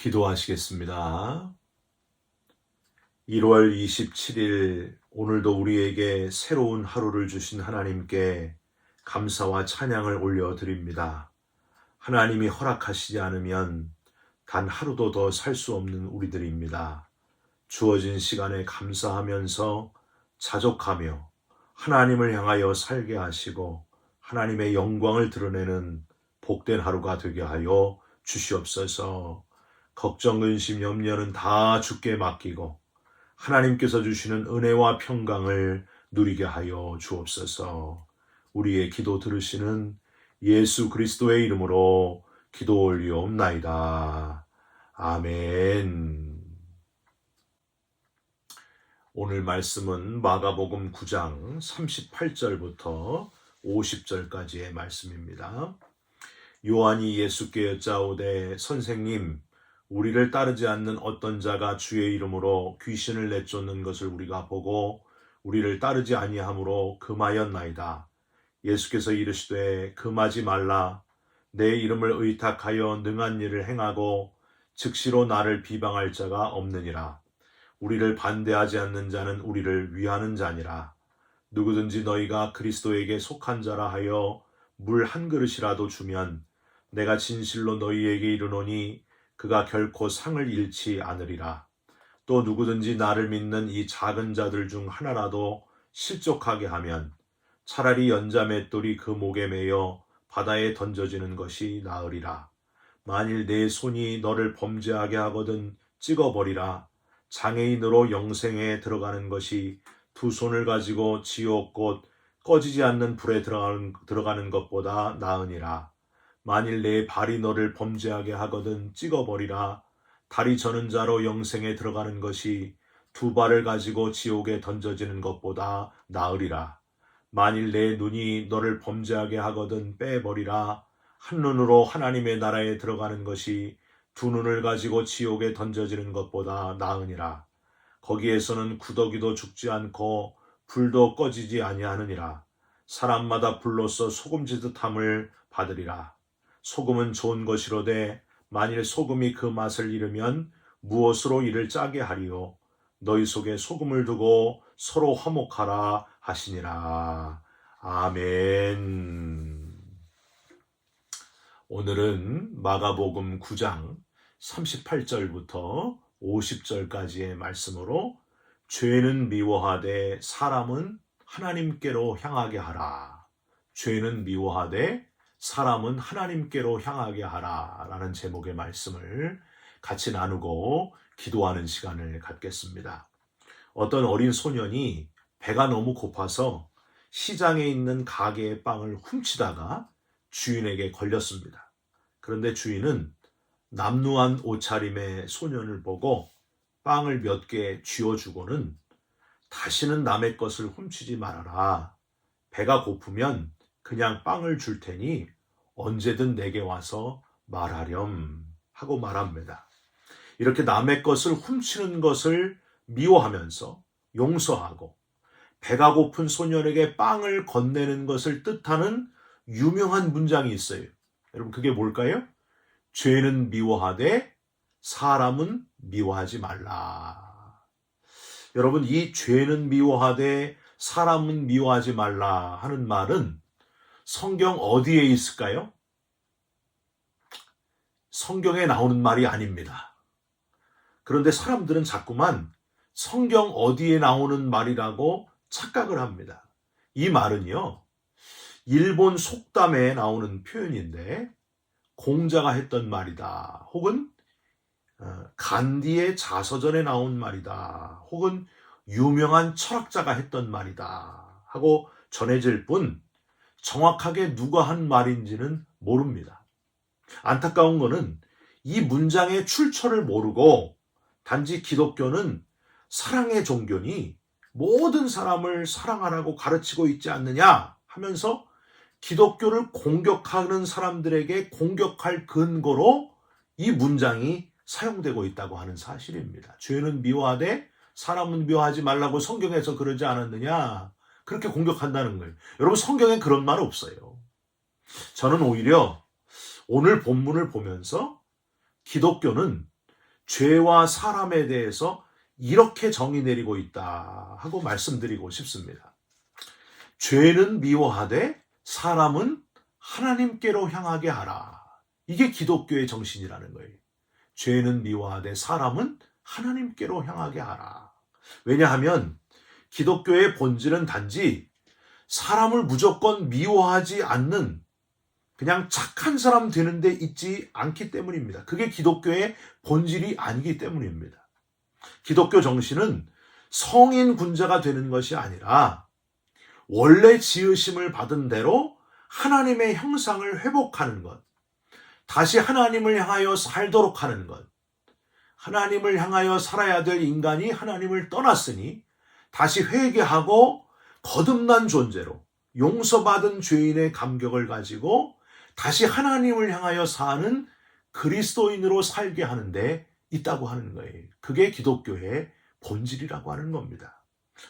기도하시겠습니다. 1월 27일 오늘도 우리에게 새로운 하루를 주신 하나님께 감사와 찬양을 올려드립니다. 하나님이 허락하시지 않으면 단 하루도 더 살 수 없는 우리들입니다. 주어진 시간에 감사하면서 자족하며 하나님을 향하여 살게 하시고 하나님의 영광을 드러내는 복된 하루가 되게 하여 주시옵소서. 걱정, 근심, 염려는 다 주께 맡기고 하나님께서 주시는 은혜와 평강을 누리게 하여 주옵소서. 우리의 기도 들으시는 예수 그리스도의 이름으로 기도 올리옵나이다. 아멘. 오늘 말씀은 마가복음 9장 38절부터 50절까지의 말씀입니다. 요한이 예수께 여짜오되 선생님, 우리를 따르지 않는 어떤 자가 주의 이름으로 귀신을 내쫓는 것을 우리가 보고 우리를 따르지 아니하므로 금하였나이다. 예수께서 이르시되 금하지 말라. 내 이름을 의탁하여 능한 일을 행하고 즉시로 나를 비방할 자가 없느니라. 우리를 반대하지 않는 자는 우리를 위하는 자니라. 누구든지 너희가 그리스도에게 속한 자라 하여 물 한 그릇이라도 주면 내가 진실로 너희에게 이르노니 그가 결코 상을 잃지 않으리라. 또 누구든지 나를 믿는 이 작은 자들 중 하나라도 실족하게 하면 차라리 연자 맷돌이 그 목에 매여 바다에 던져지는 것이 나으리라. 만일 내 손이 너를 범죄하게 하거든 찍어버리라. 장애인으로 영생에 들어가는 것이 두 손을 가지고 지옥 곧 꺼지지 않는 불에 들어가는 것보다 나으니라. 만일 내 발이 너를 범죄하게 하거든 찍어버리라. 다리 저는 자로 영생에 들어가는 것이 두 발을 가지고 지옥에 던져지는 것보다 나으리라. 만일 내 눈이 너를 범죄하게 하거든 빼버리라. 한 눈으로 하나님의 나라에 들어가는 것이 두 눈을 가지고 지옥에 던져지는 것보다 나으니라. 거기에서는 구더기도 죽지 않고 불도 꺼지지 아니하느니라. 사람마다 불로써 소금지듯함을 받으리라. 소금은 좋은 것이로되 만일 소금이 그 맛을 잃으면 무엇으로 이를 짜게 하리요. 너희 속에 소금을 두고 서로 화목하라 하시니라. 아멘. 오늘은 마가복음 9장 38절부터 50절까지의 말씀으로 죄는 미워하되 사람은 하나님께로 향하게 하라. 죄는 미워하되 사람은 하나님께로 향하게 하라 라는 제목의 말씀을 같이 나누고 기도하는 시간을 갖겠습니다. 어떤 어린 소년이 배가 너무 고파서 시장에 있는 가게의 빵을 훔치다가 주인에게 걸렸습니다. 그런데 주인은 남루한 옷차림의 소년을 보고 빵을 몇 개 쥐어주고는 다시는 남의 것을 훔치지 말아라. 배가 고프면 그냥 빵을 줄 테니 언제든 내게 와서 말하렴 하고 말합니다. 이렇게 남의 것을 훔치는 것을 미워하면서 용서하고 배가 고픈 소년에게 빵을 건네는 것을 뜻하는 유명한 문장이 있어요. 여러분 그게 뭘까요? 죄는 미워하되 사람은 미워하지 말라. 여러분 이 죄는 미워하되 사람은 미워하지 말라 하는 말은 성경 어디에 있을까요? 성경에 나오는 말이 아닙니다. 그런데 사람들은 자꾸만 성경 어디에 나오는 말이라고 착각을 합니다. 이 말은요, 일본 속담에 나오는 표현인데 공자가 했던 말이다. 혹은 간디의 자서전에 나온 말이다. 혹은 유명한 철학자가 했던 말이다. 하고 전해질 뿐 정확하게 누가 한 말인지는 모릅니다. 안타까운 것은 이 문장의 출처를 모르고 단지 기독교는 사랑의 종교니 모든 사람을 사랑하라고 가르치고 있지 않느냐 하면서 기독교를 공격하는 사람들에게 공격할 근거로 이 문장이 사용되고 있다고 하는 사실입니다. 죄는 미워하되 사람은 미워하지 말라고 성경에서 그러지 않았느냐? 그렇게 공격한다는 거예요. 여러분 성경에 그런 말 없어요. 저는 오히려 오늘 본문을 보면서 기독교는 죄와 사람에 대해서 이렇게 정의 내리고 있다 하고 말씀드리고 싶습니다. 죄는 미워하되 사람은 하나님께로 향하게 하라. 이게 기독교의 정신이라는 거예요. 죄는 미워하되 사람은 하나님께로 향하게 하라. 왜냐하면 기독교의 본질은 단지 사람을 무조건 미워하지 않는 그냥 착한 사람 되는 데 있지 않기 때문입니다. 그게 기독교의 본질이 아니기 때문입니다. 기독교 정신은 성인 군자가 되는 것이 아니라 원래 지으심을 받은 대로 하나님의 형상을 회복하는 것, 다시 하나님을 향하여 살도록 하는 것, 하나님을 향하여 살아야 될 인간이 하나님을 떠났으니 다시 회개하고 거듭난 존재로 용서받은 죄인의 감격을 가지고 다시 하나님을 향하여 사는 그리스도인으로 살게 하는데 있다고 하는 거예요. 그게 기독교의 본질이라고 하는 겁니다.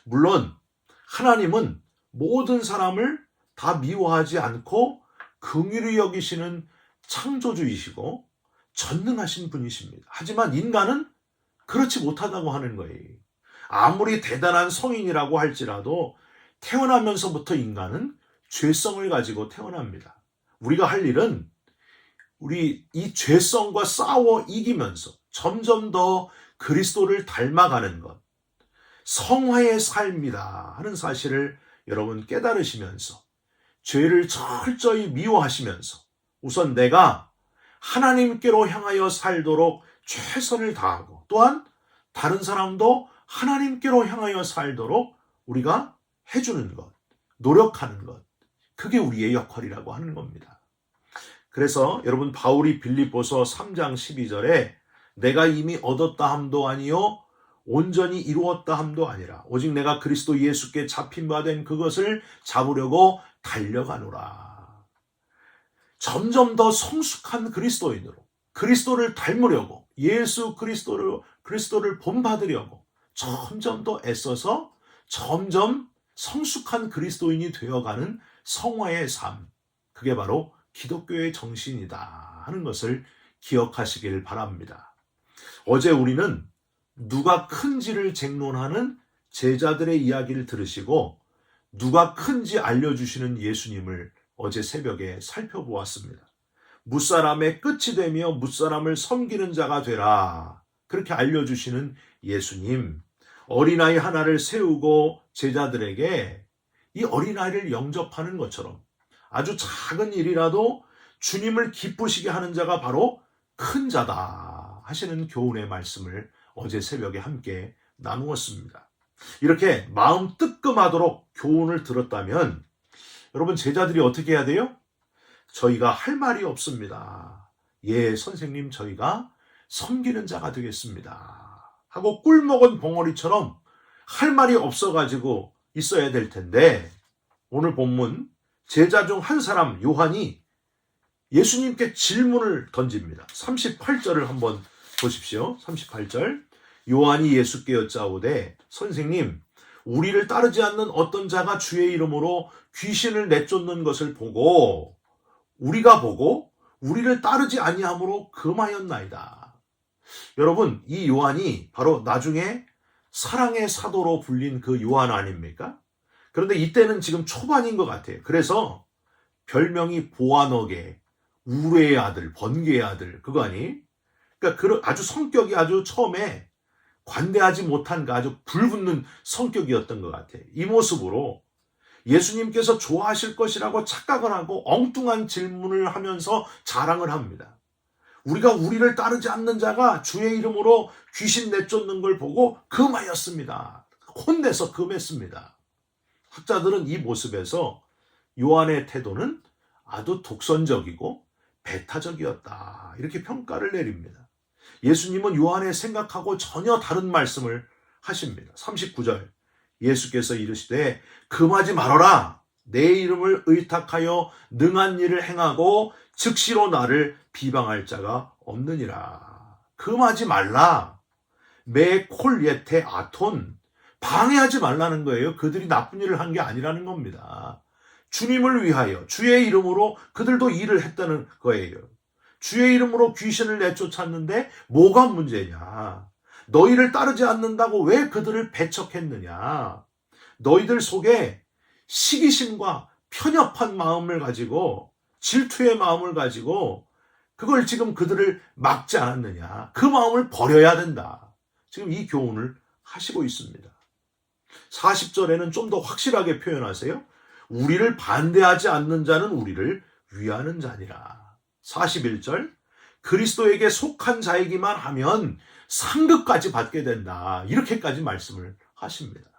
물론 하나님은 모든 사람을 다 미워하지 않고 긍휼히 여기시는 창조주이시고 전능하신 분이십니다. 하지만 인간은 그렇지 못하다고 하는 거예요. 아무리 대단한 성인이라고 할지라도 태어나면서부터 인간은 죄성을 가지고 태어납니다. 우리가 할 일은 우리 이 죄성과 싸워 이기면서 점점 더 그리스도를 닮아가는 것, 성화의 삶이다 하는 사실을 여러분 깨달으시면서 죄를 철저히 미워하시면서 우선 내가 하나님께로 향하여 살도록 최선을 다하고 또한 다른 사람도 하나님께로 향하여 살도록 우리가 해주는 것, 노력하는 것, 그게 우리의 역할이라고 하는 겁니다. 그래서 여러분 바울이 빌립보서 3장 12절에 내가 이미 얻었다 함도 아니요 온전히 이루었다 함도 아니라 오직 내가 그리스도 예수께 잡힌 바 된 그것을 잡으려고 달려가노라. 점점 더 성숙한 그리스도인으로 그리스도를 닮으려고 예수 그리스도를 본받으려고 점점 더 애써서 점점 성숙한 그리스도인이 되어가는 성화의 삶, 그게 바로 기독교의 정신이다 하는 것을 기억하시길 바랍니다. 어제 우리는 누가 큰지를 쟁론하는 제자들의 이야기를 들으시고 누가 큰지 알려주시는 예수님을 어제 새벽에 살펴보았습니다. 무사람의 끝이 되며 무사람을 섬기는 자가 되라. 그렇게 알려주시는 예수님, 어린아이 하나를 세우고 제자들에게 이 어린아이를 영접하는 것처럼 아주 작은 일이라도 주님을 기쁘시게 하는 자가 바로 큰 자다 하시는 교훈의 말씀을 어제 새벽에 함께 나누었습니다. 이렇게 마음 뜨끔하도록 교훈을 들었다면 여러분 제자들이 어떻게 해야 돼요? 저희가 할 말이 없습니다. 예, 선생님 저희가 섬기는 자가 되겠습니다. 하고 꿀 먹은 봉어리처럼 할 말이 없어가지고 있어야 될 텐데 오늘 본문 제자 중 한 사람 요한이 예수님께 질문을 던집니다. 38절을 한번 보십시오. 38절 요한이 예수께 여짜오되 선생님 우리를 따르지 않는 어떤 자가 주의 이름으로 귀신을 내쫓는 것을 보고 우리가 우리를 따르지 아니함으로 금하였나이다. 여러분 이 요한이 바로 나중에 사랑의 사도로 불린 그 요한 아닙니까? 그런데 이때는 지금 초반인 것 같아요. 그래서 별명이 보아너게, 우레의 아들, 번개의 아들, 그거 아니? 그러니까 아주 성격이 아주 처음에 관대하지 못한 그 아주 불붙는 성격이었던 것 같아요. 이 모습으로 예수님께서 좋아하실 것이라고 착각을 하고 엉뚱한 질문을 하면서 자랑을 합니다. 우리가 우리를 따르지 않는 자가 주의 이름으로 귀신 내쫓는 걸 보고 금하였습니다. 혼내서 금했습니다. 학자들은 이 모습에서 요한의 태도는 아주 독선적이고 배타적이었다. 이렇게 평가를 내립니다. 예수님은 요한의 생각하고 전혀 다른 말씀을 하십니다. 39절 예수께서 이르시되 금하지 말아라. 내 이름을 의탁하여 능한 일을 행하고 즉시로 나를 비방할 자가 없느니라. 금하지 말라. 매 콜예테 아톤. 방해하지 말라는 거예요. 그들이 나쁜 일을 한 게 아니라는 겁니다. 주님을 위하여 주의 이름으로 그들도 일을 했다는 거예요. 주의 이름으로 귀신을 내쫓았는데 뭐가 문제냐? 너희를 따르지 않는다고 왜 그들을 배척했느냐? 너희들 속에 시기심과 편협한 마음을 가지고 질투의 마음을 가지고 그걸 지금 그들을 막지 않았느냐? 그 마음을 버려야 된다. 지금 이 교훈을 하시고 있습니다. 40절에는 좀 더 확실하게 표현하세요. 우리를 반대하지 않는 자는 우리를 위하는 자니라. 41절, 그리스도에게 속한 자이기만 하면 상급까지 받게 된다. 이렇게까지 말씀을 하십니다.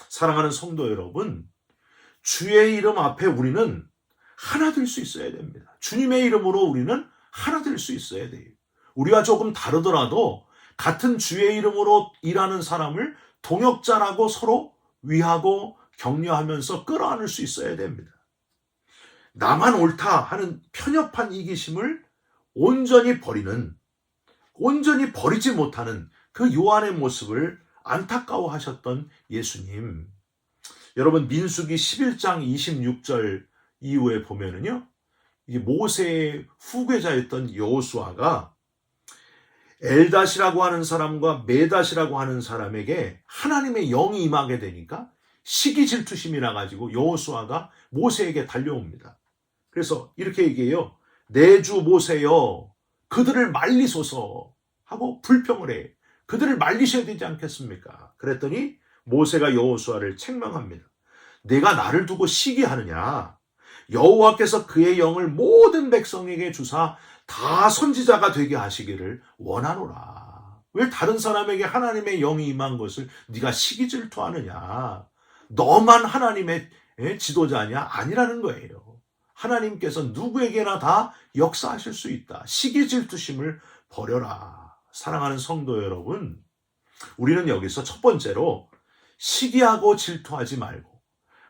사랑하는 성도 여러분, 주의 이름 앞에 우리는 하나 될 수 있어야 됩니다. 주님의 이름으로 우리는 하나 될 수 있어야 돼요. 우리가 조금 다르더라도 같은 주의 이름으로 일하는 사람을 동역자라고 서로 위하고 격려하면서 끌어안을 수 있어야 됩니다. 나만 옳다 하는 편협한 이기심을 온전히 버리지 못하는 그 요한의 모습을 안타까워하셨던 예수님. 여러분, 민수기 11장 26절 이후에 보면은요, 이 모세의 후계자였던 여호수아가 엘닷이라고 하는 사람과 메닷이라고 하는 사람에게 하나님의 영이 임하게 되니까 시기질투심이라 가지고 여호수아가 모세에게 달려옵니다. 그래서 이렇게 얘기해요. 내 주 모세여, 그들을 말리소서 하고 불평을 해. 그들을 말리셔야 되지 않겠습니까? 그랬더니 모세가 여호수아를 책망합니다. 내가 나를 두고 시기하느냐? 여호와께서 그의 영을 모든 백성에게 주사 다 선지자가 되게 하시기를 원하노라. 왜 다른 사람에게 하나님의 영이 임한 것을 네가 시기질투하느냐? 너만 하나님의 지도자냐? 아니라는 거예요. 하나님께서 누구에게나 다 역사하실 수 있다. 시기질투심을 버려라. 사랑하는 성도 여러분, 우리는 여기서 첫 번째로 시기하고 질투하지 말고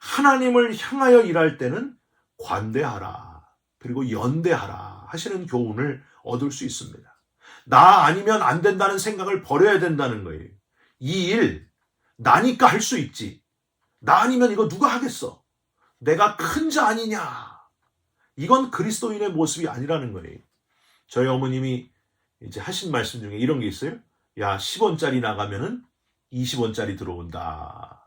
하나님을 향하여 일할 때는 관대하라. 그리고 연대하라 하시는 교훈을 얻을 수 있습니다. 나 아니면 안 된다는 생각을 버려야 된다는 거예요. 이 일 나니까 할 수 있지. 나 아니면 이거 누가 하겠어? 내가 큰 자 아니냐? 이건 그리스도인의 모습이 아니라는 거예요. 저희 어머님이 이제 하신 말씀 중에 이런 게 있어요. 야, 10원짜리 나가면은 20원짜리 들어온다.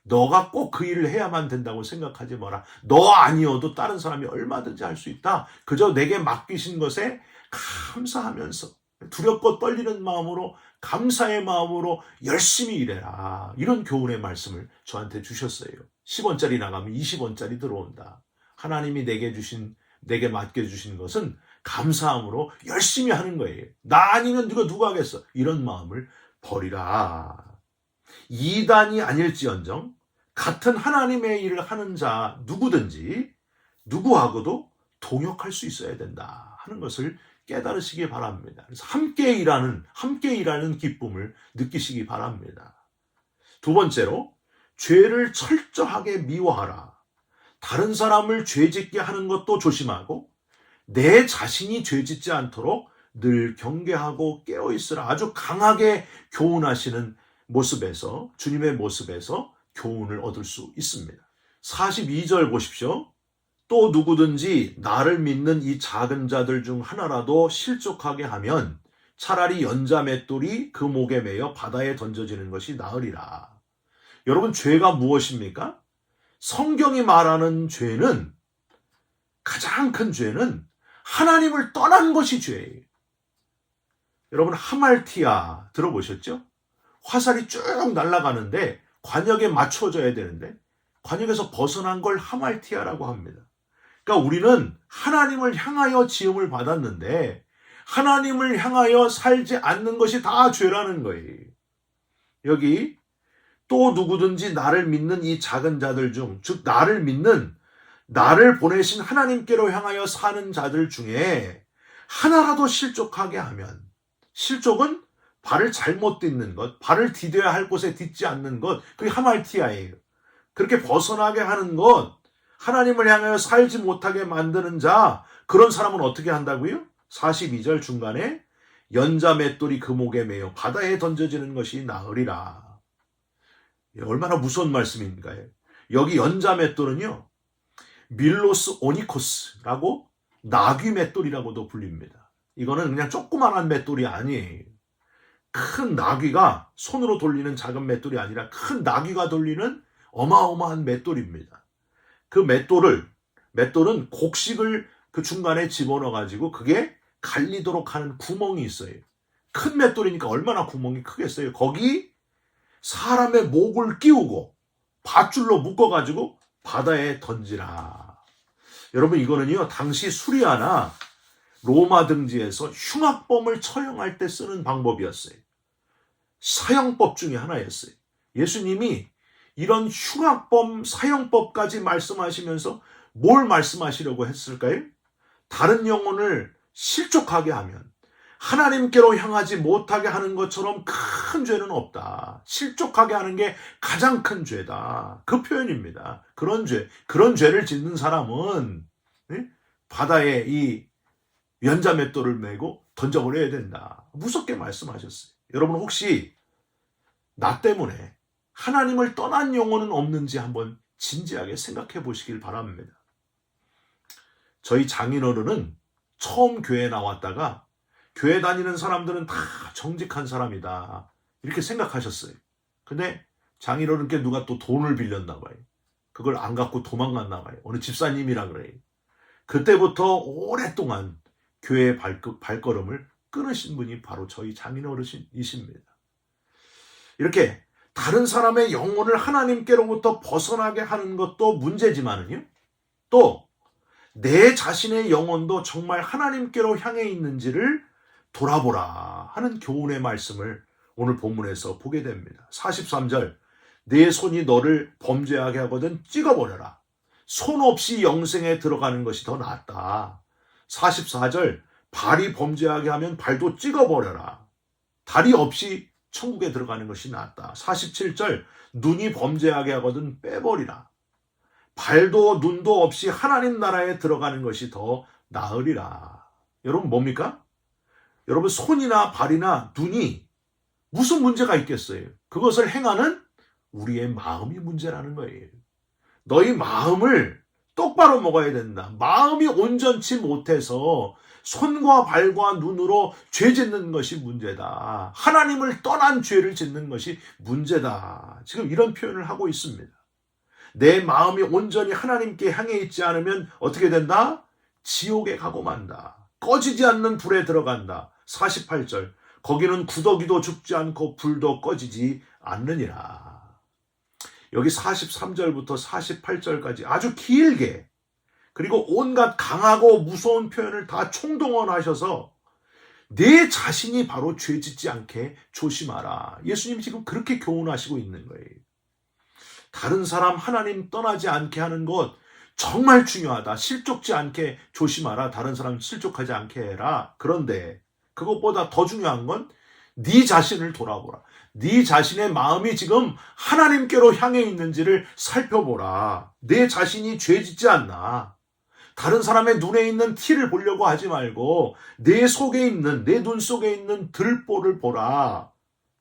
너가 꼭 그 일을 해야만 된다고 생각하지 마라. 너 아니어도 다른 사람이 얼마든지 할 수 있다. 그저 내게 맡기신 것에 감사하면서 두렵고 떨리는 마음으로, 감사의 마음으로 열심히 일해라. 이런 교훈의 말씀을 저한테 주셨어요. 10원짜리 나가면 20원짜리 들어온다. 하나님이 내게 맡겨주신 것은 감사함으로 열심히 하는 거예요. 나 아니면 누가 하겠어? 이런 마음을 버리라. 이단이 아닐지언정 같은 하나님의 일을 하는 자 누구든지 누구하고도 동역할 수 있어야 된다 하는 것을 깨달으시기 바랍니다. 그래서 함께 일하는 기쁨을 느끼시기 바랍니다. 두 번째로, 죄를 철저하게 미워하라. 다른 사람을 죄짓게 하는 것도 조심하고 내 자신이 죄짓지 않도록 늘 경계하고 깨어있으라. 아주 강하게 교훈하시는 모습에서, 주님의 모습에서 교훈을 얻을 수 있습니다. 42절 보십시오. 또 누구든지 나를 믿는 이 작은 자들 중 하나라도 실족하게 하면 차라리 연자 맷돌이 그 목에 매여 바다에 던져지는 것이 나으리라. 여러분, 죄가 무엇입니까? 성경이 말하는 죄는, 가장 큰 죄는 하나님을 떠난 것이 죄예요. 여러분, 하말티아 들어보셨죠? 화살이 쭉 날아가는데 관역에 맞춰져야 되는데 관역에서 벗어난 걸 하말티아라고 합니다. 그러니까 우리는 하나님을 향하여 지음을 받았는데 하나님을 향하여 살지 않는 것이 다 죄라는 거예요. 여기 또 누구든지 나를 믿는 이 작은 자들 중, 즉 나를 믿는, 나를 보내신 하나님께로 향하여 사는 자들 중에 하나라도 실족하게 하면, 실족은 발을 잘못 딛는 것, 발을 디뎌야 할 곳에 딛지 않는 것, 그게 하말티아예요. 그렇게 벗어나게 하는 것, 하나님을 향하여 살지 못하게 만드는 자, 그런 사람은 어떻게 한다고요? 42절 중간에 연자 맷돌이 그 목에 매여 바다에 던져지는 것이 나으리라. 얼마나 무서운 말씀인가요? 여기 연자 맷돌은요, 밀로스 오니코스라고 나귀 맷돌이라고도 불립니다. 이거는 그냥 조그만한 맷돌이 아니에요. 큰 나귀가 손으로 돌리는 작은 맷돌이 아니라 큰 나귀가 돌리는 어마어마한 맷돌입니다. 그 맷돌은 곡식을 그 중간에 집어넣어가지고 그게 갈리도록 하는 구멍이 있어요. 큰 맷돌이니까 얼마나 구멍이 크겠어요. 거기 사람의 목을 끼우고 밧줄로 묶어가지고 바다에 던지라. 여러분, 이거는요, 당시 수리아나 로마 등지에서 흉악범을 처형할 때 쓰는 방법이었어요. 사형법 중에 하나였어요. 예수님이 이런 흉악범 사형법까지 말씀하시면서 뭘 말씀하시려고 했을까요? 다른 영혼을 실족하게 하면 하나님께로 향하지 못하게 하는 것처럼 큰 죄는 없다. 실족하게 하는 게 가장 큰 죄다. 그 표현입니다. 그런 죄를 짓는 사람은 바다에 이 연자맷돌을 메고 던져버려야 된다. 무섭게 말씀하셨어요. 여러분, 혹시 나 때문에 하나님을 떠난 영혼은 없는지 한번 진지하게 생각해 보시길 바랍니다. 저희 장인어른은 처음 교회에 나왔다가 교회 다니는 사람들은 다 정직한 사람이다, 이렇게 생각하셨어요. 근데 장인어른께 누가 또 돈을 빌렸나 봐요. 그걸 안 갖고 도망갔나 봐요. 어느 집사님이라 그래요. 그때부터 오랫동안 교회의 발걸음을 끊으신 분이 바로 저희 장인어른이십니다. 이렇게 다른 사람의 영혼을 하나님께로부터 벗어나게 하는 것도 문제지만은요, 또 내 자신의 영혼도 정말 하나님께로 향해 있는지를 돌아보라 하는 교훈의 말씀을 오늘 본문에서 보게 됩니다. 43절, 내 손이 너를 범죄하게 하거든 찍어버려라. 손 없이 영생에 들어가는 것이 더 낫다. 44절, 발이 범죄하게 하면 발도 찍어버려라. 다리 없이 천국에 들어가는 것이 낫다. 47절, 눈이 범죄하게 하거든 빼버리라. 발도 눈도 없이 하나님 나라에 들어가는 것이 더 나으리라. 여러분, 뭡니까? 여러분, 손이나 발이나 눈이 무슨 문제가 있겠어요? 그것을 행하는 우리의 마음이 문제라는 거예요. 너희 마음을 똑바로 먹어야 된다. 마음이 온전치 못해서 손과 발과 눈으로 죄 짓는 것이 문제다. 하나님을 떠난 죄를 짓는 것이 문제다. 지금 이런 표현을 하고 있습니다. 내 마음이 온전히 하나님께 향해 있지 않으면 어떻게 된다? 지옥에 가고 만다. 꺼지지 않는 불에 들어간다. 48절, 거기는 구더기도 죽지 않고 불도 꺼지지 않느니라. 여기 43절부터 48절까지 아주 길게, 그리고 온갖 강하고 무서운 표현을 다 총동원하셔서 내 자신이 바로 죄 짓지 않게 조심하라. 예수님 지금 그렇게 교훈하시고 있는 거예요. 다른 사람 하나님 떠나지 않게 하는 것 정말 중요하다. 실족지 않게 조심하라. 다른 사람 실족하지 않게 해라. 그런데 그것보다 더 중요한 건 네 자신을 돌아보라. 네 자신의 마음이 지금 하나님께로 향해 있는지를 살펴보라. 내 자신이 죄 짓지 않나. 다른 사람의 눈에 있는 티를 보려고 하지 말고 내 속에 있는, 내 눈 속에 있는 들보를 보라.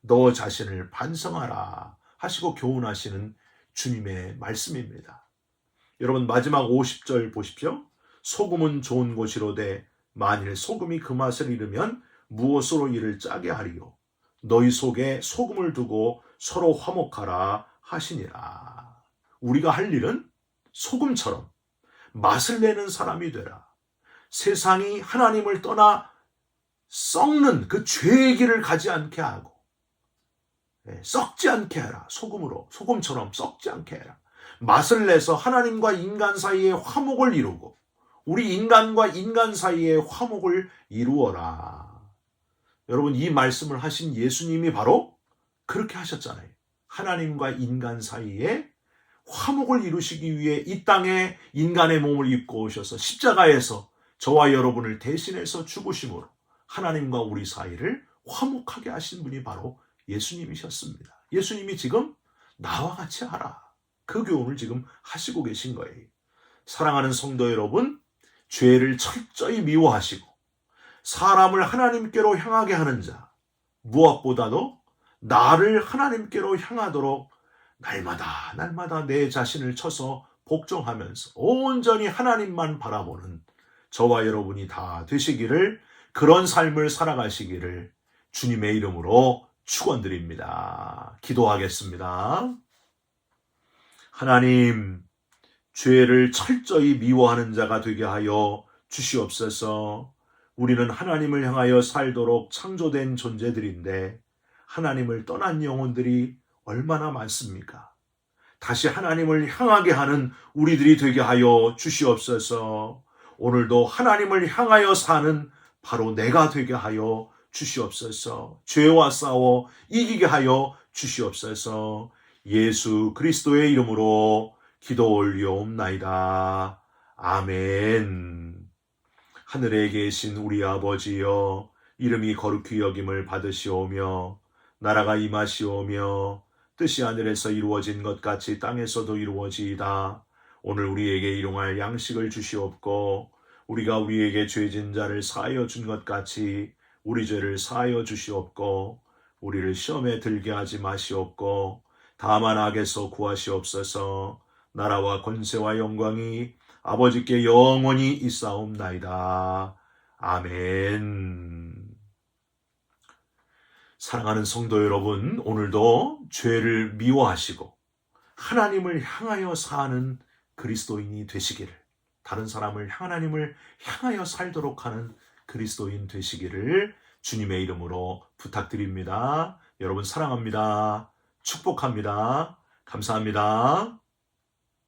너 자신을 반성하라 하시고 교훈하시는 주님의 말씀입니다. 여러분, 마지막 50절 보십시오. 소금은 좋은 것이로되 만일 소금이 그 맛을 잃으면 무엇으로 이를 짜게 하리요. 너희 속에 소금을 두고 서로 화목하라 하시니라. 우리가 할 일은 소금처럼 맛을 내는 사람이 되라. 세상이 하나님을 떠나 썩는 그 죄의 길을 가지 않게 하고 썩지 않게 해라. 소금처럼 썩지 않게 해라. 맛을 내서 하나님과 인간 사이에 화목을 이루고 우리 인간과 인간 사이에 화목을 이루어라. 여러분, 이 말씀을 하신 예수님이 바로 그렇게 하셨잖아요. 하나님과 인간 사이에 화목을 이루시기 위해 이 땅에 인간의 몸을 입고 오셔서 십자가에서 저와 여러분을 대신해서 죽으심으로 하나님과 우리 사이를 화목하게 하신 분이 바로 예수님이셨습니다. 예수님이 지금 나와 같이 하라. 그 교훈을 지금 하시고 계신 거예요. 사랑하는 성도 여러분, 죄를 철저히 미워하시고 사람을 하나님께로 향하게 하는 자, 무엇보다도 나를 하나님께로 향하도록 날마다 내 자신을 쳐서 복종하면서 온전히 하나님만 바라보는 저와 여러분이 다 되시기를, 그런 삶을 살아가시기를 주님의 이름으로 축원드립니다. 기도하겠습니다. 하나님, 죄를 철저히 미워하는 자가 되게 하여 주시옵소서. 우리는 하나님을 향하여 살도록 창조된 존재들인데 하나님을 떠난 영혼들이 얼마나 많습니까? 다시 하나님을 향하게 하는 우리들이 되게 하여 주시옵소서. 오늘도 하나님을 향하여 사는 바로 내가 되게 하여 주시옵소서. 죄와 싸워 이기게 하여 주시옵소서. 예수 그리스도의 이름으로 기도 올리옵나이다. 아멘. 하늘에 계신 우리 아버지여, 이름이 거룩히 여김을 받으시오며 나라가 임하시오며 뜻이 하늘에서 이루어진 것 같이 땅에서도 이루어지이다. 오늘 우리에게 일용할 양식을 주시옵고 우리가 우리에게 죄진 자를 사하여 준 것 같이 우리 죄를 사하여 주시옵고 우리를 시험에 들게 하지 마시옵고 다만 악에서 구하시옵소서. 나라와 권세와 영광이 아버지께 영원히 있사옵나이다. 아멘. 사랑하는 성도 여러분, 오늘도 죄를 미워하시고 하나님을 향하여 사는 그리스도인이 되시기를, 다른 사람을 하나님을 향하여 살도록 하는 그리스도인 되시기를 주님의 이름으로 부탁드립니다. 여러분 사랑합니다. 축복합니다. 감사합니다.